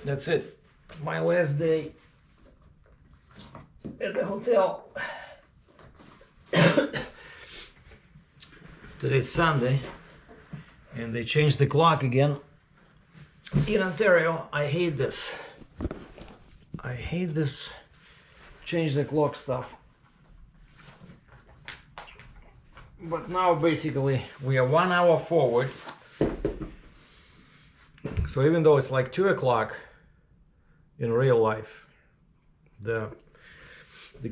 that's it. My last day at the hotel. Today's Sunday, and they changed the clock again in Ontario. I hate this. I hate this change the clock stuff. But now basically we are 1 hour forward. So even though it's like 2 o'clock in real life, the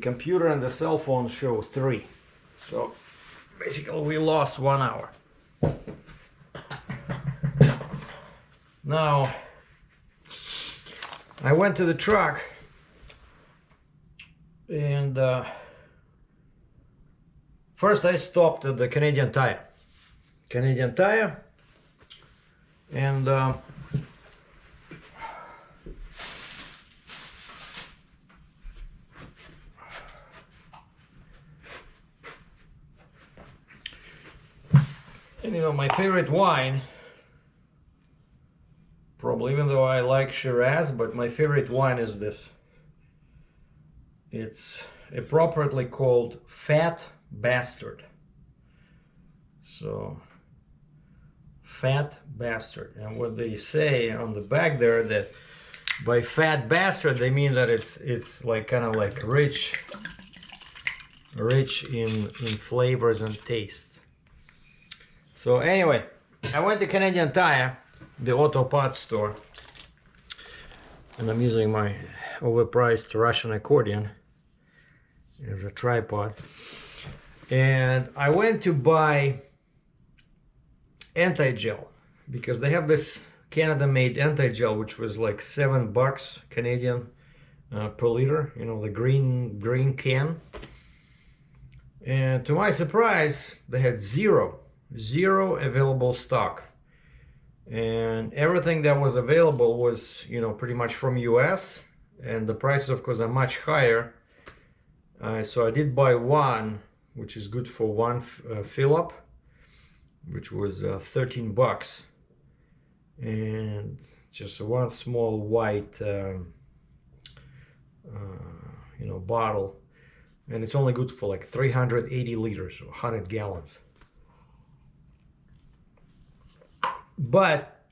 computer and the cell phone show 3. So basically we lost 1 hour. Now I went to the truck and first I stopped at the Canadian Tire. And you know, my favorite wine, probably, even though I like Shiraz, but my favorite wine is this. It's appropriately called Fat Bastard. So, Fat Bastard. And what they say on the back there, that by Fat Bastard they mean that it's like kind of like rich in flavors and taste. So anyway, I went to Canadian Tire, the auto parts store, and I'm using my overpriced Russian Accordion as a tripod. And I went to buy anti-gel because they have this Canada-made anti-gel, which was like $7 Canadian per liter. You know, the green can. And to my surprise, they had zero available stock, and everything that was available was, you know, pretty much from US, and the prices of course are much higher. So I did buy one, which is good for one fill up, which was $13, and just one small white you know, bottle, and it's only good for like 380 liters, or 100 gallons. But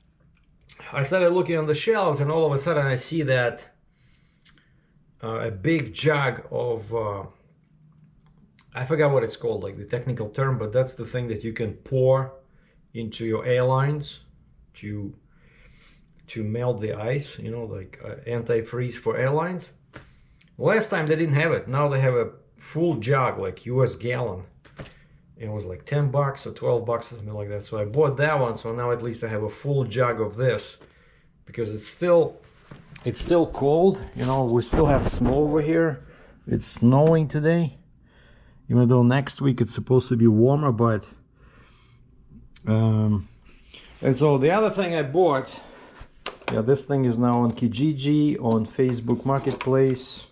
I started looking on the shelves, and all of a sudden I see that a big jug of I forgot what it's called, like the technical term, but that's the thing that you can pour into your airlines to melt the ice, you know, like antifreeze for airlines. Last time they didn't have it. Now they have a full jug, like US gallon. It was like $10 or $12 or something like that. So I bought that one. So now at least I have a full jug of this, because it's still cold. You know, we still have snow over here. It's snowing today, even though next week it's supposed to be warmer. But and so the other thing I bought, yeah, this thing is now on Kijiji, on Facebook Marketplace.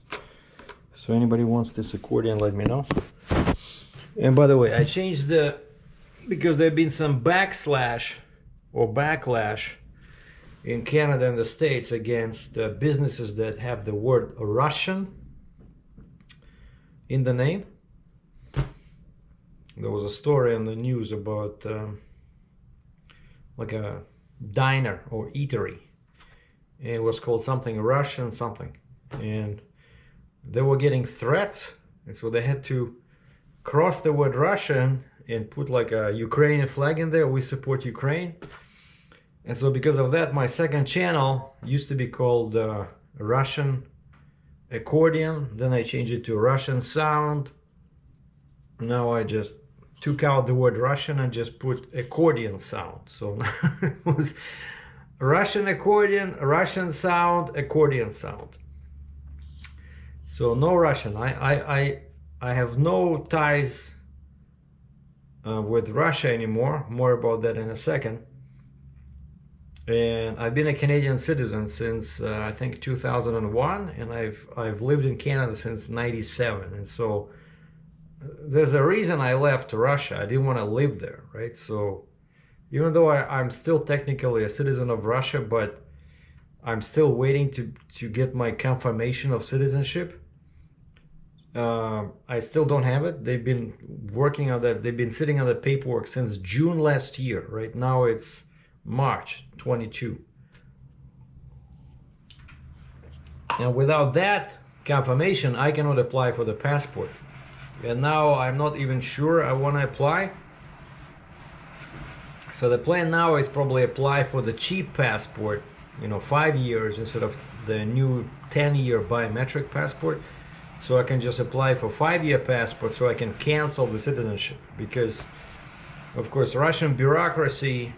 So anybody wants this accordion, let me know. And by the way, I changed because there have been some backlash in Canada and the States against businesses that have the word Russian in the name. There was a story on the news about like a diner or eatery. And it was called something Russian something. And they were getting threats, and so they had to cross the word Russian and put like a Ukrainian flag in there. We support Ukraine. And so because of that, my second channel used to be called Russian Accordion. Then I changed it to Russian Sound. Now I just took out the word Russian and just put Accordion Sound. So it was Russian Accordion, Russian Sound, Accordion Sound. So no Russian. I have no ties with Russia anymore. More about that in a second. And I've been a Canadian citizen since I think 2001, and I've lived in Canada since '97. And so there's a reason I left Russia. I didn't want to live there, right? So even though I'm still technically a citizen of Russia, but I'm still waiting to get my confirmation of citizenship. I still don't have it. They've been working on that. They've been sitting on the paperwork since June last year. Right now it's March 22. And without that confirmation, I cannot apply for the passport. And now I'm not even sure I want to apply. So the plan now is probably apply for the cheap passport, 5 years instead of the new 10-year biometric passport. So I can just apply for 5-year passport so I can cancel the citizenship. Because, of course, Russian bureaucracy,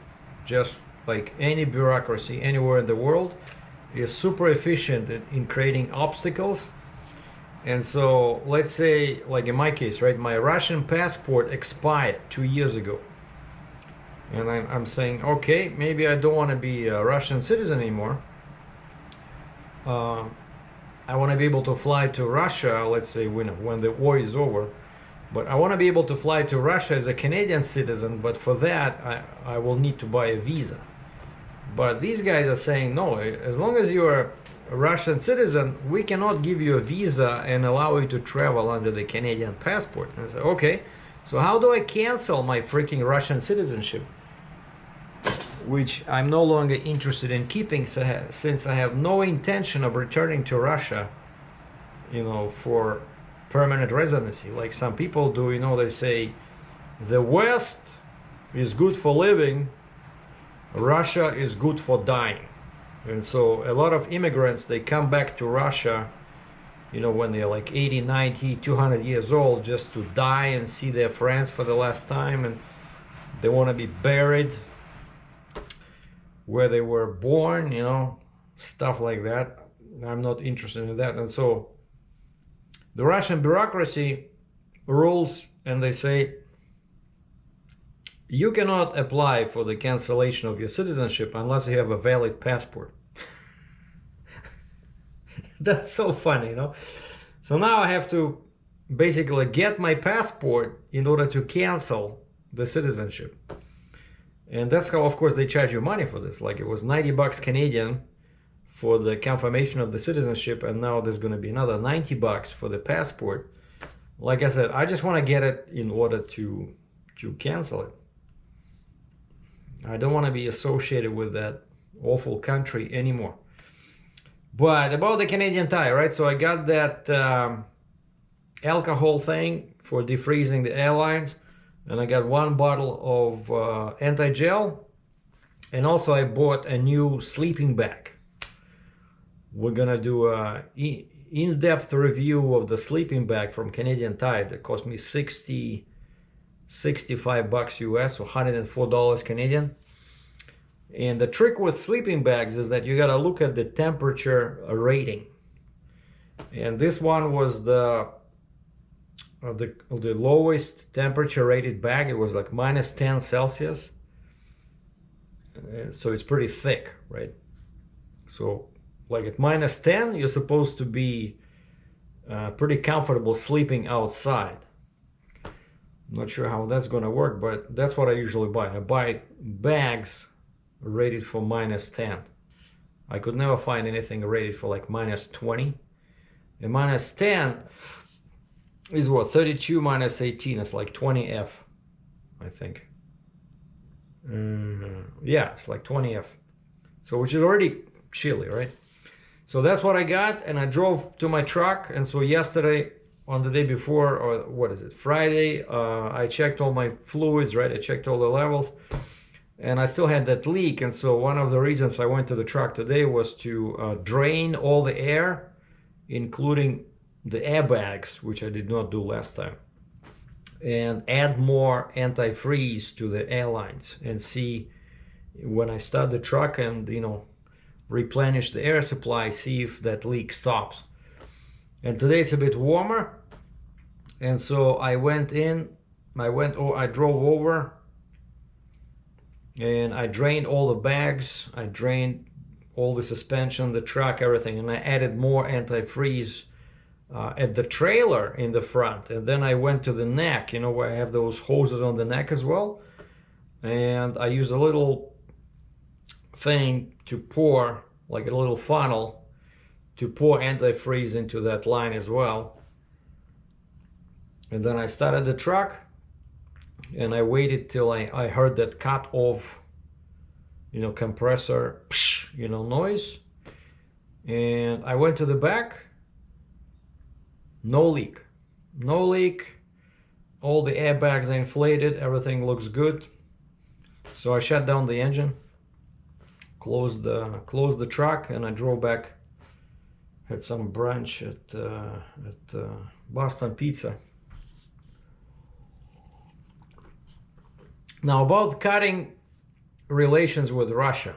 just like any bureaucracy anywhere in the world, is super efficient in creating obstacles. And so let's say, like in my case, right, my Russian passport expired 2 years ago. And I'm saying, okay, maybe I don't want to be a Russian citizen anymore. I want to be able to fly to Russia, let's say when the war is over. But I want to be able to fly to Russia as a Canadian citizen, but for that I will need to buy a visa. But these guys are saying, no, as long as you're a Russian citizen, we cannot give you a visa and allow you to travel under the Canadian passport. And I say, okay, so how do I cancel my freaking Russian citizenship? Which I'm no longer interested in keeping, since I have no intention of returning to Russia, for permanent residency, like some people do. They say the West is good for living, Russia is good for dying. And so a lot of immigrants, they come back to Russia, when they're like 80, 90, 200 years old, just to die and see their friends for the last time, and they want to be buried where they were born, stuff like that. I'm not interested in that. And so the Russian bureaucracy rules, and they say you cannot apply for the cancellation of your citizenship unless you have a valid passport. That's so funny, So now I have to basically get my passport in order to cancel the citizenship. And that's how, of course, they charge you money for this. Like, it was 90 bucks Canadian for the confirmation of the citizenship, and now there's going to be another 90 bucks for the passport. Like I said, I just want to get it in order to cancel it. I don't want to be associated with that awful country anymore. But about the Canadian Tire, right? So I got that alcohol thing for defreezing the airlines. And I got 1 bottle of anti-gel. And also I bought a new sleeping bag. We're gonna do a in-depth review of the sleeping bag from Canadian Tire that cost me 65 bucks US, or $104 Canadian. And the trick with sleeping bags is that you gotta look at the temperature rating. And this one was the lowest temperature rated bag. It was like -10 Celsius. So it's pretty thick, right? So like at -10, you're supposed to be pretty comfortable sleeping outside. I'm not sure how that's gonna work, but that's what I usually buy. I buy bags rated for -10. I could never find anything rated for like -20. And -10 is what, 32 minus 18, it's like 20F, I think. Yeah, it's like 20F. So, which is already chilly, right? So that's what I got, and I drove to my truck. And so yesterday, on the day before, or what is it, Friday, I checked all my fluids, right? I checked all the levels, and I still had that leak. And so one of the reasons I went to the truck today was to drain all the air, including the airbags, which I did not do last time, and add more antifreeze to the airlines, and see when I start the truck and replenish the air supply, see if that leak stops. And today it's a bit warmer, and so I drove over and I drained all the bags, I drained all the suspension, the truck, everything, and I added more antifreeze at the trailer in the front. And then I went to the neck, where I have those hoses on the neck as well, and I used a little thing to pour like a little funnel to pour antifreeze into that line as well. And then I started the truck, and I waited till I heard that cut off, compressor, noise. And I went to the back, no leak. All the airbags are inflated, everything looks good. So I shut down the engine, closed the truck, and I drove back. Had some brunch at Boston Pizza. Now, about cutting relations with Russia,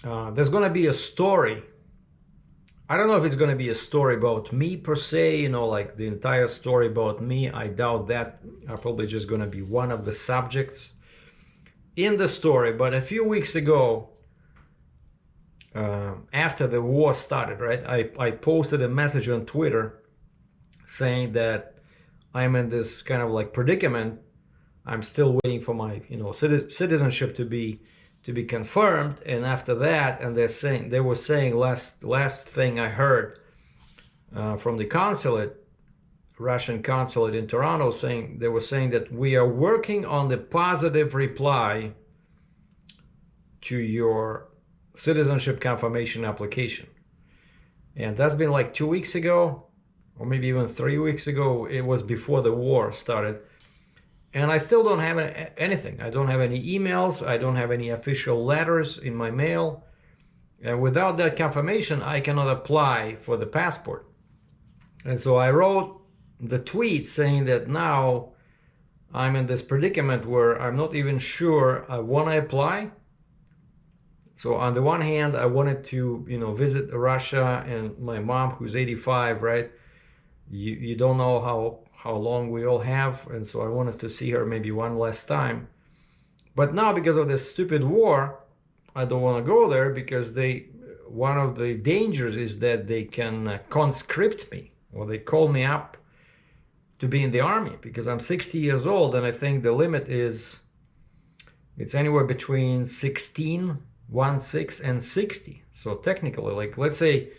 there's going to be a story. I don't know if it's going to be a story about me per se, like the entire story about me. I doubt that. I'm probably just going to be one of the subjects in the story. But a few weeks ago, after the war started, right, I posted a message on Twitter saying that I'm in this kind of like predicament. I'm still waiting for my citizenship to be confirmed, and after that, and they were saying last thing I heard from the consulate, Russian consulate in Toronto, they were saying that we are working on the positive reply to your citizenship confirmation application. And that's been like 2 weeks ago, or maybe even 3 weeks ago. It was before the war started. And I still don't have anything. I don't have any emails. I don't have any official letters in my mail. And without that confirmation, I cannot apply for the passport. And so I wrote the tweet saying that now I'm in this predicament where I'm not even sure I want to apply. So on the one hand, I wanted to, visit Russia, and my mom, who's 85, right? You don't know how long we all have, and so I wanted to see her maybe one last time. But now, because of this stupid war, I don't want to go there, because one of the dangers is that they can conscript me, or they call me up to be in the army, because I'm 60 years old, and I think the limit it's anywhere between 16 and 60. So technically, like, let's say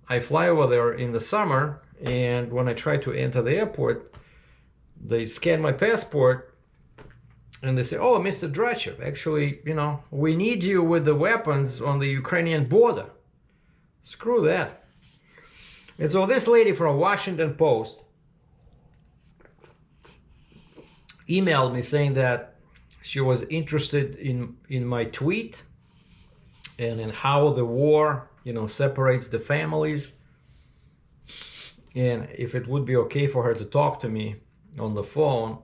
I fly over there in the summer, and when I try to enter the airport, they scan my passport and they say, "Oh, Mr. Dratchev, actually, we need you with the weapons on the Ukrainian border." Screw that. And so this lady from Washington Post emailed me saying that she was interested in my tweet and in how the war, separates the families, and if it would be okay for her to talk to me on the phone.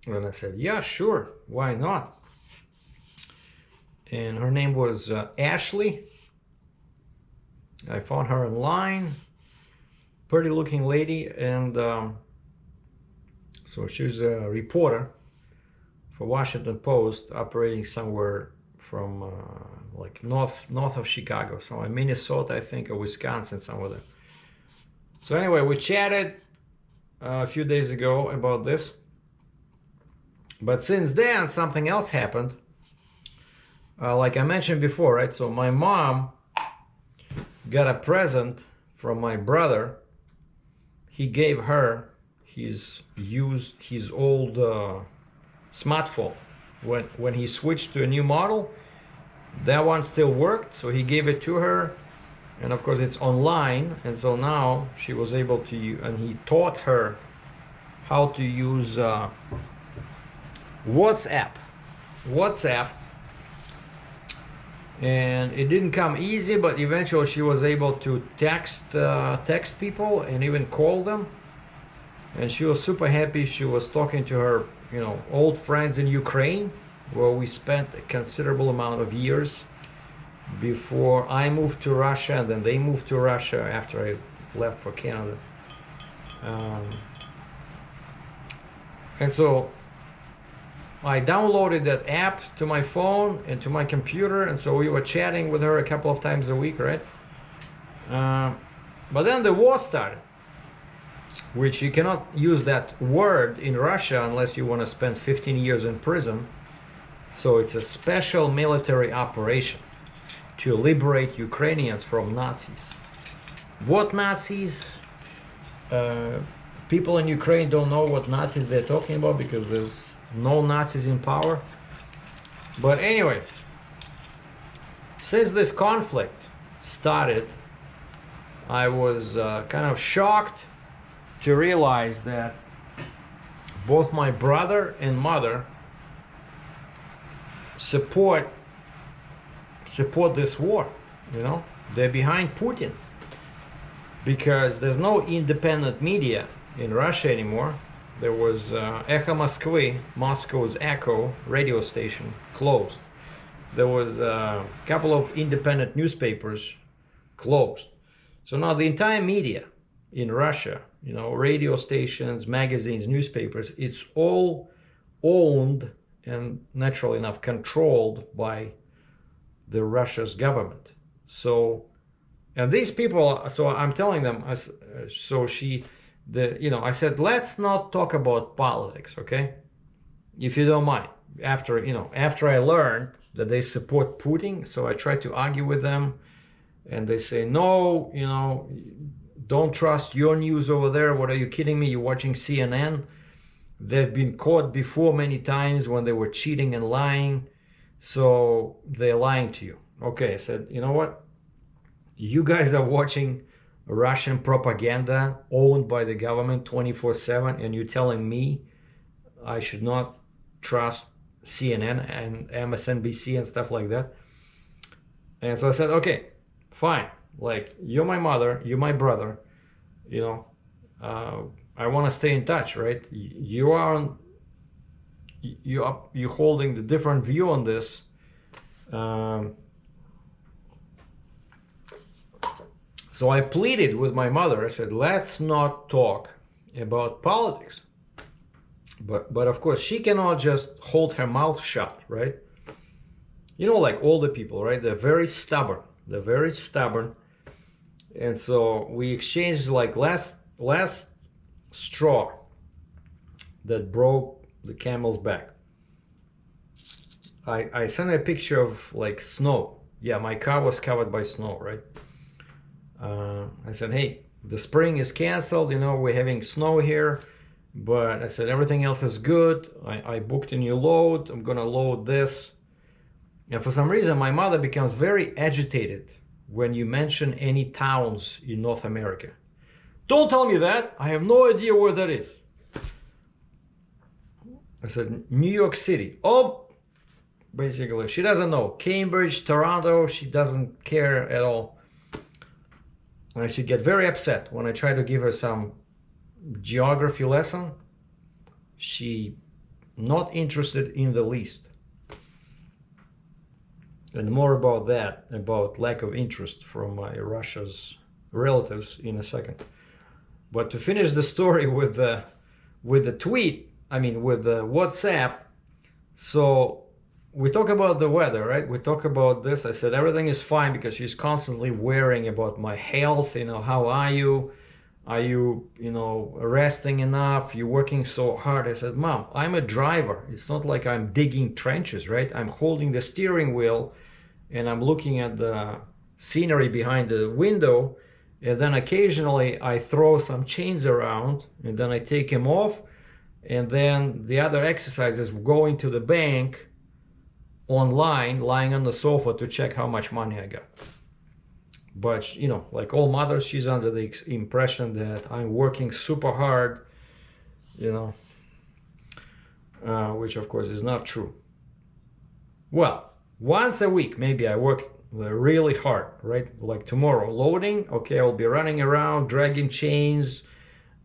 And I said, yeah, sure, why not? And her name was Ashley. I found her online, pretty looking lady, and so she's a reporter for Washington Post, operating somewhere from like north of Chicago, so in Minnesota, I think, or Wisconsin, somewhere there. So anyway, we chatted a few days ago about this, but since then something else happened. Like I mentioned before, right? So my mom got a present from my brother. He gave her his old smartphone. When he switched to a new model, that one still worked, so he gave it to her. And of course it's online, and so now she was able to, and he taught her how to use WhatsApp. And it didn't come easy, but eventually she was able to text people and even call them. And she was super happy. She was talking to her, old friends in Ukraine, where we spent a considerable amount of years before I moved to Russia, and then they moved to Russia after I left for Canada. And so I downloaded that app to my phone and to my computer, and so we were chatting with her a couple of times a week, right? But then the war started, which you cannot use that word in Russia unless you want to spend 15 years in prison. So it's a special military operation. to liberate Ukrainians from Nazis. What Nazis? People in Ukraine don't know what Nazis they're talking about because there's no Nazis in power. But anyway, since this conflict started, I was kind of shocked to realize that both my brother and mother support this war. You know, they're behind Putin because there's no independent media in Russia anymore. There was Echo Moskvy, Moscow's Echo radio station, closed. There was a couple of independent newspapers closed. So now the entire media in Russia, you know, radio stations, magazines, newspapers, it's all owned and naturally enough controlled by the Russia's government. So, and these people, so I'm telling them, I said, let's not talk about politics, okay? If you don't mind. After I learned that they support Putin, so I tried to argue with them, and they say, no, you know, don't trust your news over there. What are you kidding me? You're watching CNN. They've been caught before many times when they were cheating and lying, so they're lying to you. Okay, I said, you know what? You guys are watching Russian propaganda owned by the government 24/7, and you're telling me I should not trust CNN and MSNBC and stuff like that. And so I said, okay, fine. Like, you're my mother, you're my brother, you know, I want to stay in touch, right? You're holding the different view on this. So I pleaded with my mother. I said, let's not talk about politics. But of course, she cannot just hold her mouth shut, right? You know, like older people, right? They're very stubborn. They're very stubborn. And so we exchanged like last straw that broke the camel's back. I sent a picture of like snow. Yeah, my car was covered by snow, right? I said, hey, the spring is canceled, you know, we're having snow here, but I said, everything else is good. I booked a new load. I'm gonna load this. And for some reason, my mother becomes very agitated when you mention any towns in North America. Don't tell me that. I have no idea where that is. I said, New York City. Oh, basically, she doesn't know. Cambridge, Toronto, she doesn't care at all. And she get very upset when I try to give her some geography lesson. She not interested in the least. And more about that, about lack of interest from my Russia's relatives in a second. But to finish the story with the tweet, I mean with the WhatsApp, so we talk about the weather, right? We talk about this. I said everything is fine because she's constantly worrying about my health. You know, how are you? Are you, you know, resting enough? You're working so hard. I said, Mom, I'm a driver. It's not like I'm digging trenches, right? I'm holding the steering wheel and I'm looking at the scenery behind the window. And then occasionally I throw some chains around and then I take them off. And then the other exercise is going to the bank online, lying on the sofa to check how much money I got. But, you know, like all mothers, she's under the impression that I'm working super hard, you know, which of course is not true. Well, once a week, maybe I work really hard, right? Like tomorrow, loading, okay, I'll be running around, dragging chains,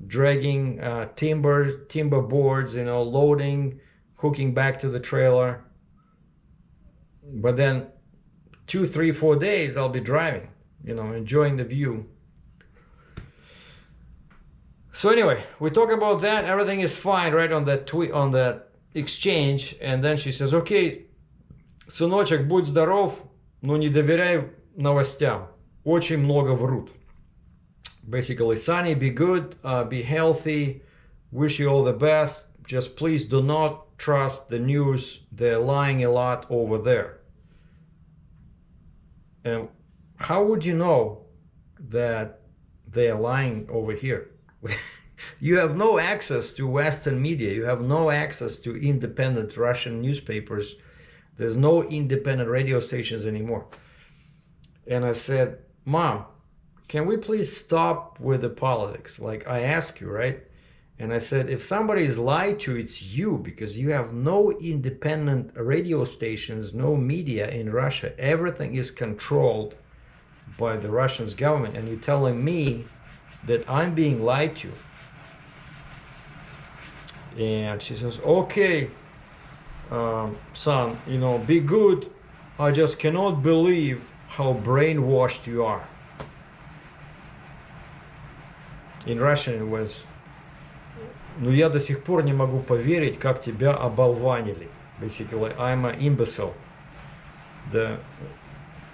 dragging timber boards, you know, loading, hooking back to the trailer. But then 2, 3, 4 days I'll be driving, you know, enjoying the view. So anyway, we talk about that. Everything is fine, right, on that tweet, on that exchange. And then she says, okay, сыночек, будь здоров, но не доверяй новостям. Очень много врут. Basically, Sonny, be good, be healthy, wish you all the best. Just please do not trust the news. They're lying a lot over there. And how would you know that they are lying over here? You have no access to Western media. You have no access to independent Russian newspapers. There's no independent radio stations anymore. And I said, Mom, can we please stop with the politics? Like I ask you, right? And I said, if somebody is lied to, it's you, because you have no independent radio stations, no media in Russia. Everything is controlled by the Russian government. And you're telling me that I'm being lied to. And she says, okay, son, you know, be good. I just cannot believe how brainwashed you are. In Russian it was, ну я до сих пор не могу поверить, как тебя оболванили. Basically, I'm an imbecile.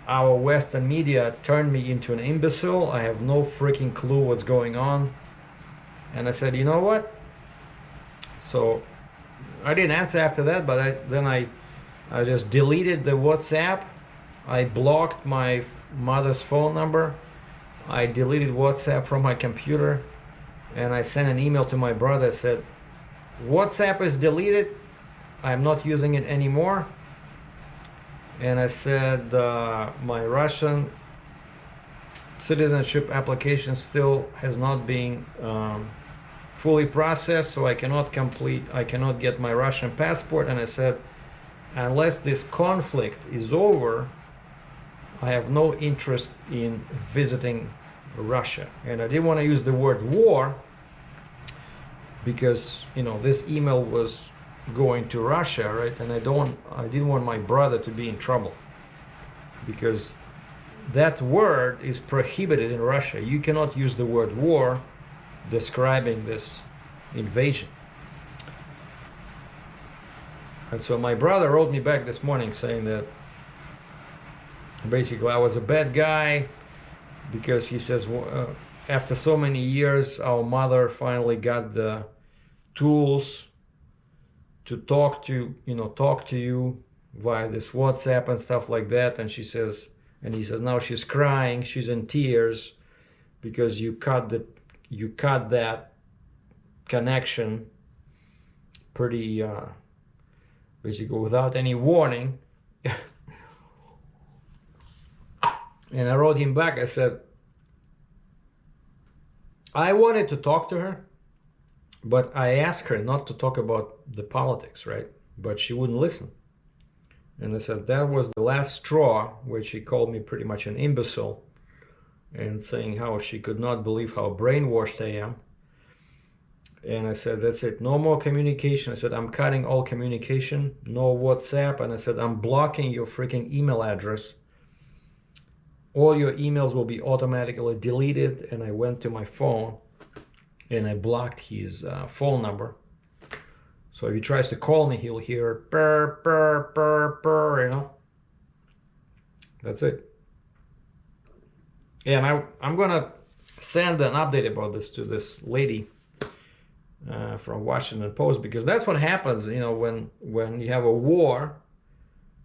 Our Western media turned me into an imbecile. I have no freaking clue what's going on. And I said, you know what? So I didn't answer after that, but then I just deleted the WhatsApp. I blocked my mother's phone number. I deleted WhatsApp from my computer, and I sent an email to my brother. I said, WhatsApp is deleted. I'm not using it anymore. And I said, my Russian citizenship application still has not been fully processed, so I cannot get my Russian passport. And I said, unless this conflict is over, I have no interest in visiting Russia. And I didn't want to use the word war because, you know, this email was going to Russia, right? And I didn't want my brother to be in trouble, because that word is prohibited in Russia. You cannot use the word war describing this invasion. And so my brother wrote me back this morning saying that basically I was a bad guy, because he says, after so many years, our mother finally got the tools to talk to you via this WhatsApp and stuff like that. And he says now she's crying, she's in tears, because you cut that connection pretty basically without any warning. And I wrote him back. I said, I wanted to talk to her, but I asked her not to talk about the politics, right? But she wouldn't listen. And I said, that was the last straw, where she called me pretty much an imbecile and saying how she could not believe how brainwashed I am. And I said, that's it, no more communication. I said, I'm cutting all communication, no WhatsApp. And I said, I'm blocking your freaking email address. All your emails will be automatically deleted. And I went to my phone and I blocked his phone number. So if he tries to call me, he'll hear purr, purr, purr, purr, you know. That's it. And I'm gonna send an update about this to this lady from Washington Post, because that's what happens, you know, when you have a war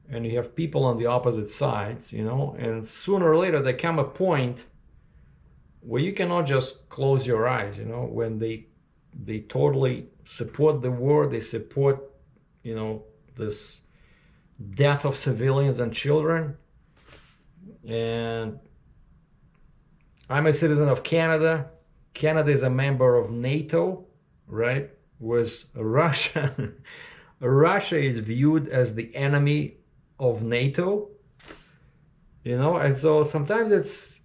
and you have people on the opposite sides, you know, and sooner or later there come a point where you cannot just close your eyes, you know, when they totally support the war, they support, you know, this death of civilians and children. And I'm a citizen of Canada. Canada is a member of NATO, right? Was Russia. Russia is viewed as the enemy of NATO, you know, and so sometimes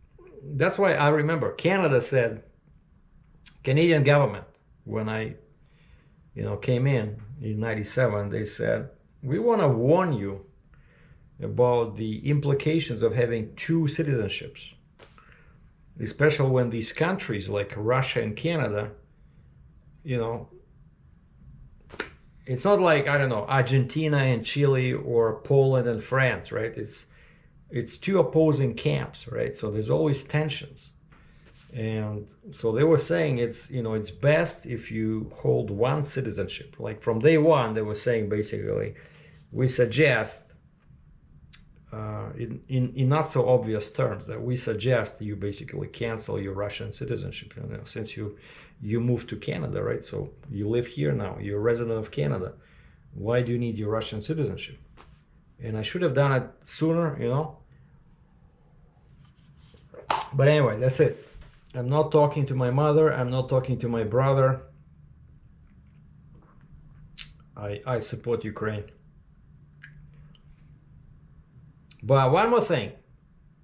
that's why I remember Canada said, Canadian government, when I, you know, came in 97, they said, we want to warn you about the implications of having two citizenships, especially when these countries like Russia and Canada, you know, it's not like, I don't know, Argentina and Chile or Poland and France, right? It's two opposing camps, right? So there's always tensions. And so they were saying it's, you know, it's best if you hold one citizenship. Like from day one, they were saying basically, we suggest in not so obvious terms, that we suggest you basically cancel your Russian citizenship, since you moved to Canada, right? So you live here now, you're a resident of Canada. Why do you need your Russian citizenship? And I should have done it sooner. But anyway, that's it. I'm not talking to my mother. I'm not talking to my brother. I support Ukraine. But one more thing,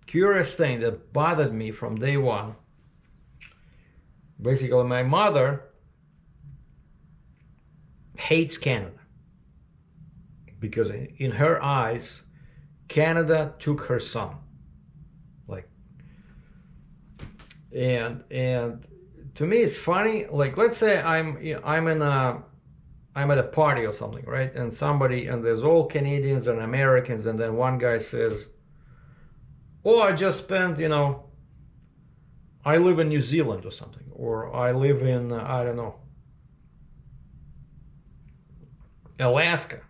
curious thing that bothered me from day one. Basically, my mother hates Canada because in her eyes, Canada took her son. Like, and to me, it's funny. Like, let's say I'm at a party or something, right? And there's all Canadians and Americans, and then one guy says, "Oh, I just spent, I live in New Zealand or something, or I live in, I don't know, Alaska."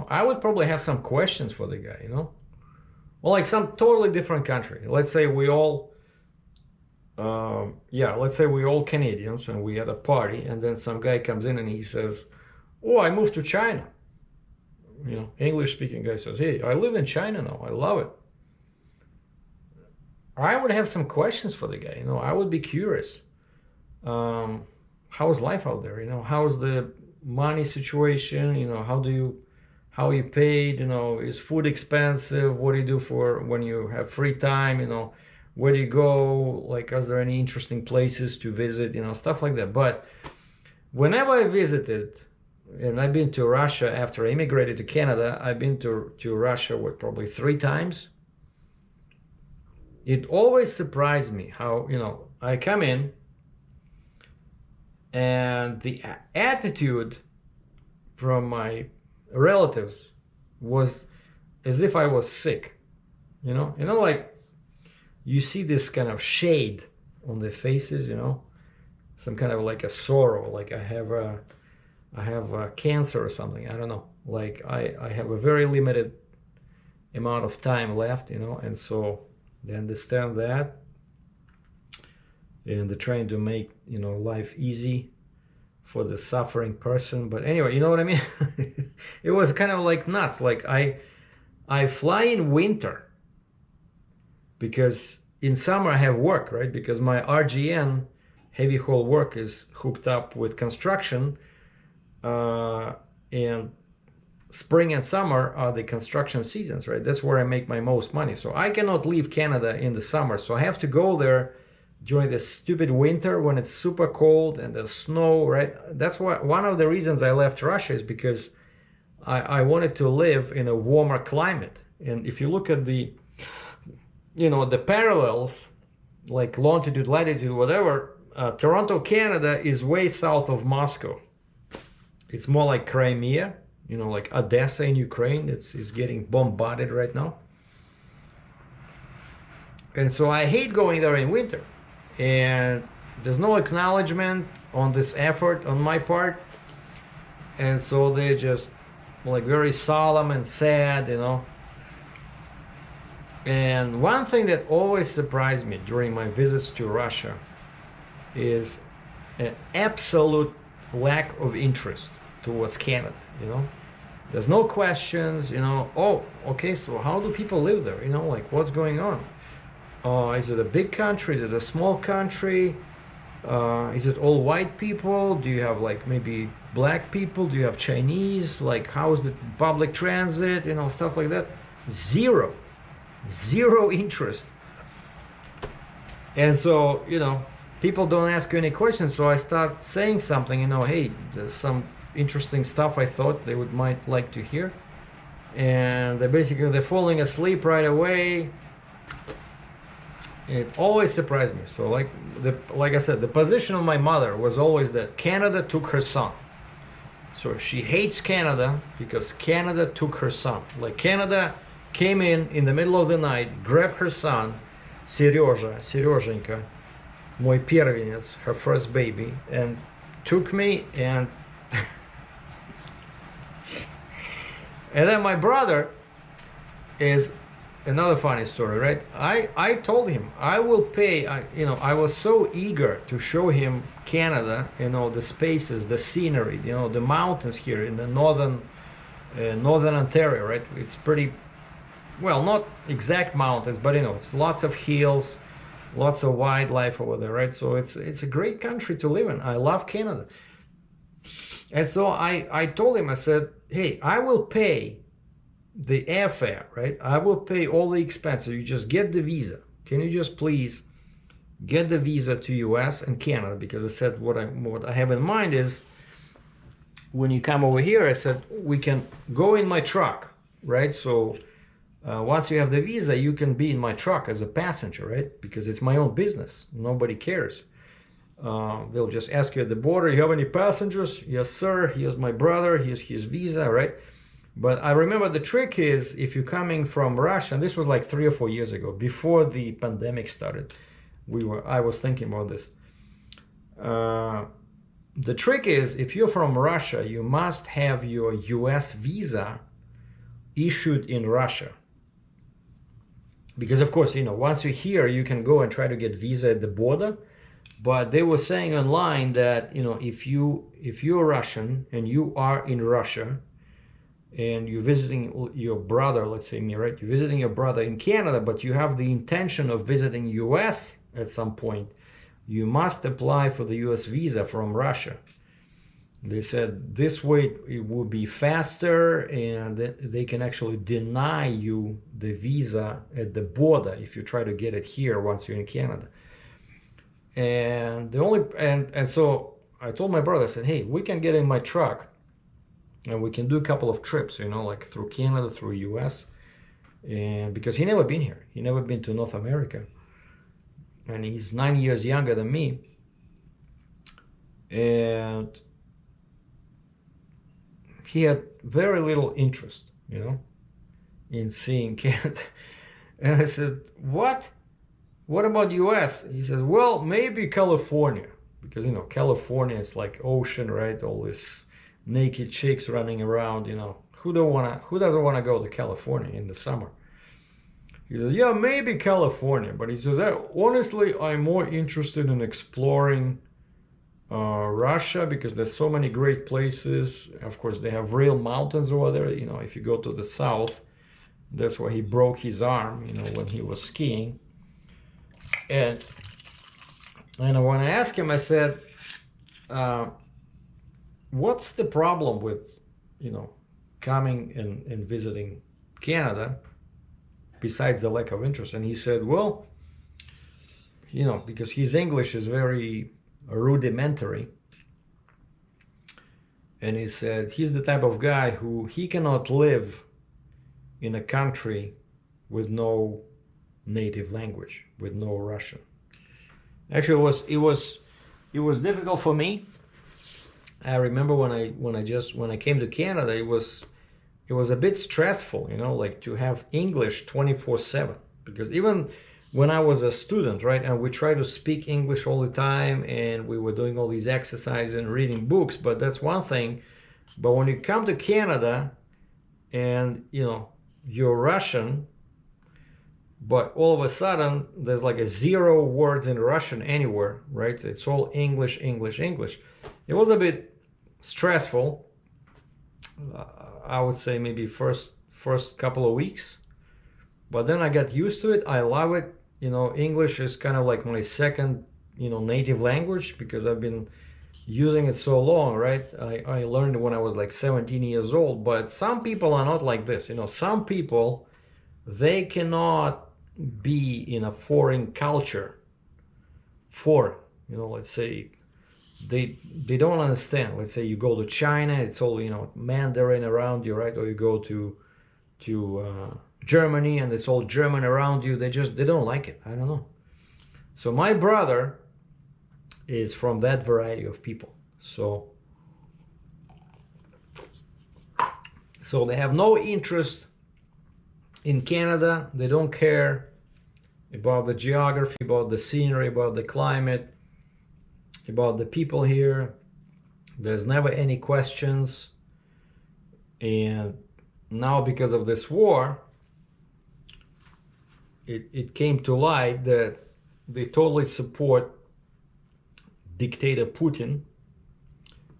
I would probably have some questions for the guy, or like some totally different country. Let's say we all, let's say we all Canadians and we at a party, and then some guy comes in and he says, "Oh, I moved to China." English speaking guy says, "Hey, I live in China now. I love it." I would have some questions for the guy. I would be curious. How's life out there? How's the money situation? How are you paid? Is food expensive? What do you do for when you have free time? Where do you go? Like, is there any interesting places to visit? Stuff like that. But whenever I visited, and I've been to Russia after I immigrated to Canada, I've been to Russia, probably 3 times. It always surprised me how, I come in and the attitude from my relatives was as if I was sick, like you see this kind of shade on their faces, some kind of like a sorrow, like I have cancer or something. I don't know. Like I have a very limited amount of time left, and so they understand that, and they're trying to make life easy for the suffering person. But anyway, you know what I mean? It was kind of like nuts. Like I fly in winter because in summer I have work, right? Because my RGN heavy haul work is hooked up with construction. And spring and summer are the construction seasons, right? That's where I make my most money. So I cannot leave Canada in the summer. So I have to go there during the stupid winter when it's super cold and there's snow, right? That's why one of the reasons I left Russia is because I wanted to live in a warmer climate. And if you look at the parallels, like longitude, latitude, whatever, Toronto, Canada is way south of Moscow. It's more like Crimea, like Odessa in Ukraine. It's getting bombarded right now. And so I hate going there in winter. And there's no acknowledgement on this effort on my part. And so they're just like very solemn and sad, And one thing that always surprised me during my visits to Russia is an absolute lack of interest towards Canada. There's no questions. Oh, okay, so how do people live there? Like, what's going on? Is it a big country? Is it a small country? Is it all white people? Do you have like maybe black people? Do you have Chinese? Like, how is the public transit? Stuff like that. Zero interest. And so people don't ask you any questions, so I start saying something, hey, there's some interesting stuff I thought they might like to hear, and they're falling asleep right away. It always surprised me. So like I said, the position of my mother was always that Canada took her son. So she hates Canada because Canada took her son. Like Canada came in the middle of the night, grabbed her son, Serеженька, мой первенец, her first baby, and took me, and and then my brother is another funny story, right? I told him I will pay. I was so eager to show him Canada, the spaces, the scenery, the mountains here in the northern Ontario, right? It's pretty well, not exact mountains, but it's lots of hills, lots of wildlife over there, right? So it's a great country to live in. I love Canada. And so I told him, I said, hey, I will pay the airfare, right? I will pay all the expenses. You just get the visa. Can you just please get the visa to US and Canada? Because I said what I have in mind is when you come over here, I said we can go in my truck, right? So once you have the visa, you can be in my truck as a passenger, right? Because it's my own business. Nobody cares. They'll just ask you at the border, you have any passengers? Yes, sir. Here's my brother. Here's his visa, right? But I remember the trick is if you're coming from Russia, and this was like 3 or 4 years ago, before the pandemic started, I was thinking about this. The trick is if you're from Russia, you must have your US visa issued in Russia. Because of course, once you're here, you can go and try to get visa at the border. But they were saying online that, if you're Russian and you are in Russia and you're visiting your brother, let's say me, right? You're visiting your brother in Canada, but you have the intention of visiting US at some point, you must apply for the US visa from Russia. They said this way it will be faster and they can actually deny you the visa at the border if you try to get it here once you're in Canada. And so I told my brother, I said, hey, we can get in my truck and we can do a couple of trips, like through Canada, through US. And because he never been here, he never been to North America. And he's 9 years younger than me. And he had very little interest, in seeing Canada. And I said, what? What about US? He says, well, maybe California. Because, California is like ocean, right? All these naked chicks running around, Who doesn't want to go to California in the summer? He says, yeah, maybe California. But he says, honestly, I'm more interested in exploring Russia because there's so many great places. Of course, they have real mountains over there. If you go to the south, that's where he broke his arm, when he was skiing. And when I asked him, I said, what's the problem with, coming and visiting Canada besides the lack of interest? And he said, well, because his English is very rudimentary. And he said, he's the type of guy who he cannot live in a country with no native language, with no Russian. Actually, it was difficult for me. I remember when I came to Canada, it was a bit stressful, like to have English 24/7. Because even when I was a student, right, and we try to speak English all the time, and we were doing all these exercises and reading books, but that's one thing. But when you come to Canada, and you're Russian, but all of a sudden there's like 0 words in Russian anywhere, right? It's all English, English, English. It was a bit stressful. I would say maybe first couple of weeks, but then I got used to it. I love it. English is kind of like my second, native language because I've been using it so long, right? I learned when I was like 17 years old, but some people are not like this. Some people, they cannot be in a foreign culture. Let's say they don't understand. Let's say you go to China, it's all Mandarin around you, right? Or you go to Germany and it's all German around you. They don't like it. I don't know. So my brother is from that variety of people. So they have no interest in Canada. They don't care about the geography, about the scenery, about the climate, about the people here. There's never any questions. And now because of this war, it came to light that they totally support dictator Putin,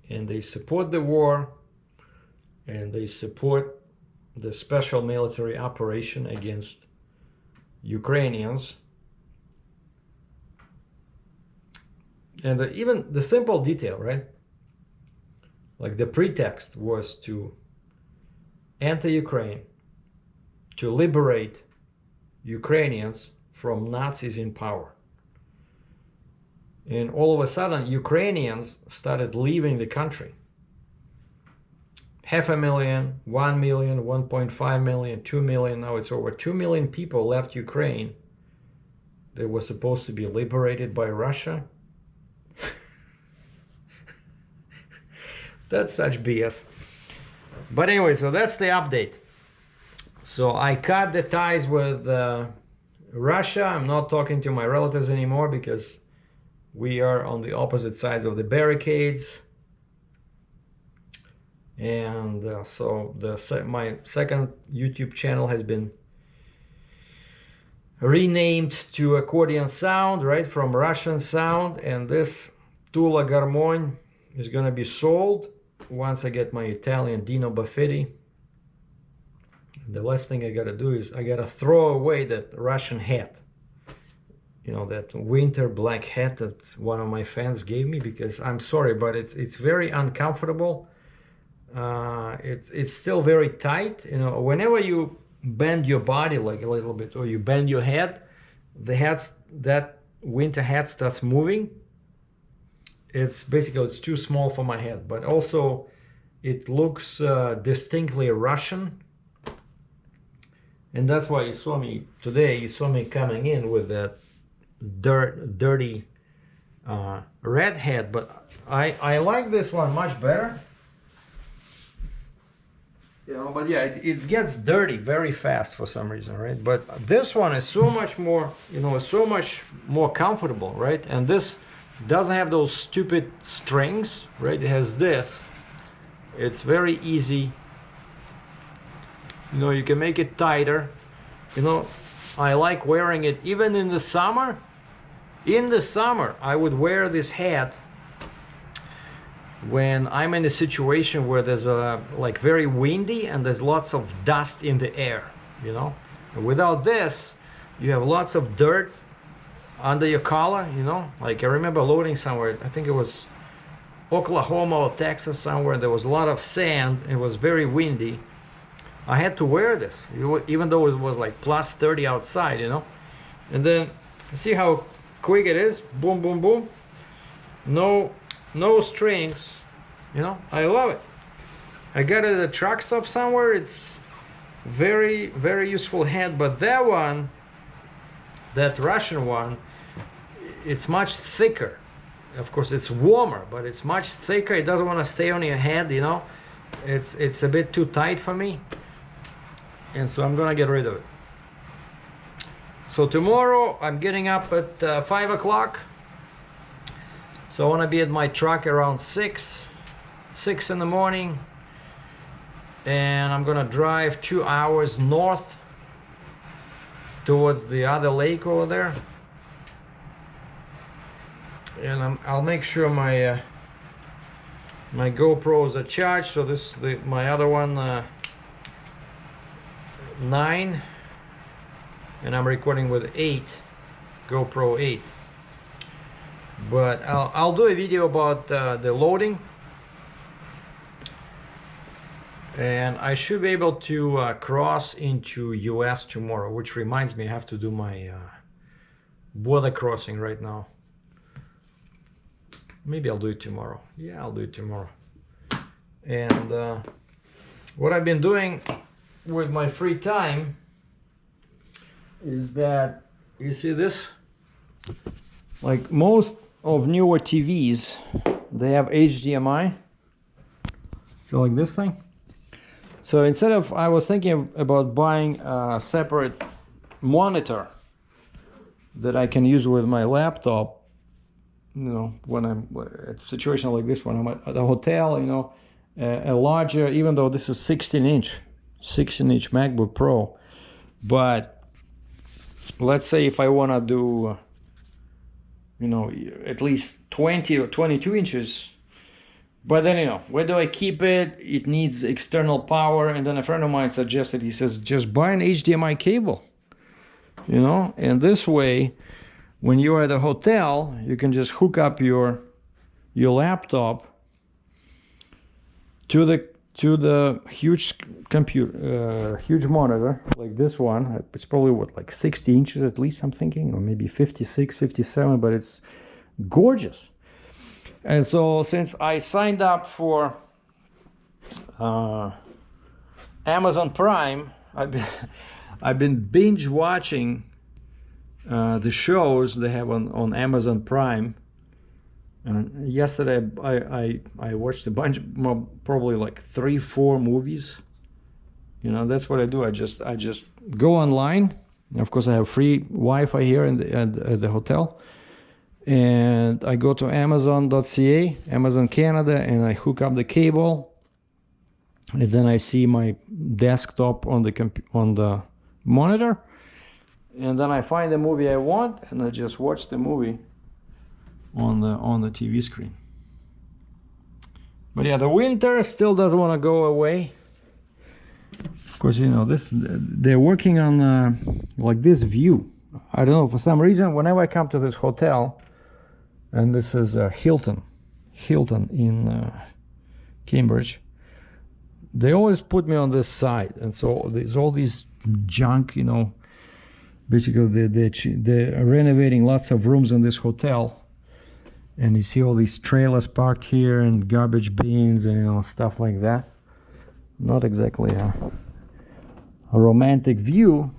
and they support the war, and they support the special military operation against Ukrainians. And even the simple detail, right? Like the pretext was to enter Ukraine, to liberate Ukrainians from Nazis in power. And all of a sudden, Ukrainians started leaving the country. 500,000, 1 million, 1.5 million, 2 million, now it's over 2 million people left Ukraine. They were supposed to be liberated by Russia. That's such BS. But anyway, so that's the update. So I cut the ties with Russia. I'm not talking to my relatives anymore because we are on the opposite sides of the barricades. And so my second YouTube channel has been renamed to Accordion Sound, right, from Russian Sound. And this Tula Garmon is going to be sold once I get my Italian Dino Buffetti. The last thing I got to do is I got to throw away that Russian hat. You know, that winter black hat that one of my fans gave me, because I'm sorry, but it's very uncomfortable. It's still very tight. You know, whenever you bend your body like a little bit, or you bend your head, that winter hat starts moving. It's too small for my head, but also it looks distinctly Russian. And that's why you saw me coming in with that dirty red hat. But I like this one much better. You know, but yeah, it gets dirty very fast for some reason, right? But this one is so much more, you know, so much more comfortable, right? And this doesn't have those stupid strings, right? It has this. It's very easy. You know, you can make it tighter. You know, I like wearing it even in the summer. In the summer, I would wear this hat when I'm in a situation where there's like very windy and there's lots of dust in the air, you know. And without this, you have lots of dirt under your collar, you know. Like I remember loading somewhere, I think it was Oklahoma or Texas somewhere, there was a lot of sand, it was very windy. I had to wear this, even though it was like plus 30 outside, you know. And then, see how quick it is? Boom, boom, boom. No strings, you know. I love it. I got it at a truck stop somewhere. It's very, very useful hat. But that one, that Russian one, it's much thicker. Of course, it's warmer, but it's much thicker. It doesn't want to stay on your head, you know. It's a bit too tight for me. And so I'm gonna get rid of it. So tomorrow I'm getting up at 5 o'clock. So I want to be at my truck around 6 in the morning. And I'm gonna drive 2 hours north towards the other lake over there. And I'll make sure my my GoPros are charged. So my other one 9, and I'm recording with 8, GoPro 8. But I'll do a video about the loading, and I should be able to cross into US tomorrow, which reminds me I have to do my border crossing right now. Maybe I'll do it tomorrow. Yeah, I'll do it tomorrow. And what I've been doing with my free time is that, you see this? Like most of newer TVs, they have HDMI. So like this thing. So instead of, I was thinking about buying a separate monitor that I can use with my laptop, you know, when I'm at a situation like this, when I'm at a hotel, you know, a larger, even though this is 16-inch MacBook Pro, but let's say if I want to do, you know, at least 20 or 22 inches. But then, you know, where do I keep it? It needs external power. And then a friend of mine suggested, he says, just buy an HDMI cable, you know, and this way, when you're at a hotel, you can just hook up your laptop to the huge computer, huge monitor like this one. It's probably what, like 60 inches at least, I'm thinking, or maybe 56, 57, but it's gorgeous. And so since I signed up for Amazon Prime, I've been binge watching the shows they have on Amazon Prime. And yesterday I watched a bunch, probably like 3-4 movies. You know, that's what I do. I just go online. Of course, I have free Wi-Fi here at the hotel. And I go to Amazon.ca, Amazon Canada, and I hook up the cable. And then I see my desktop on the monitor. And then I find the movie I want, and I just watch the movie on the TV screen. But yeah, the winter still doesn't want to go away. Of course, you know, they're working on like this view. I don't know, for some reason, whenever I come to this hotel, and this is Hilton in Cambridge, they always put me on this side, and so there's all these junk, you know. Basically, they're renovating lots of rooms in this hotel, and you see all these trailers parked here and garbage bins and, you know, stuff like that. Not exactly a romantic view.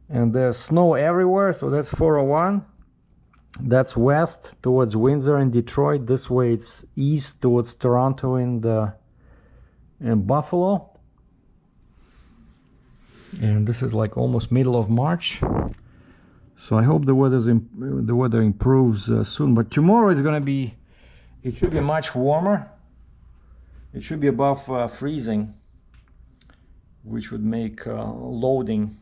And there's snow everywhere, so that's 401. That's west towards Windsor and Detroit. This way it's east towards Toronto and Buffalo. And this is like almost middle of March. So I hope the weather improves soon. But tomorrow is going to be, it should be much warmer. It should be above freezing, which would make loading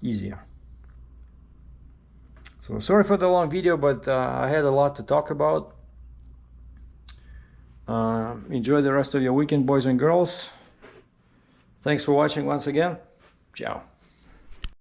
easier. So sorry for the long video, but I had a lot to talk about. Enjoy the rest of your weekend, boys and girls. Thanks for watching once again. Ciao.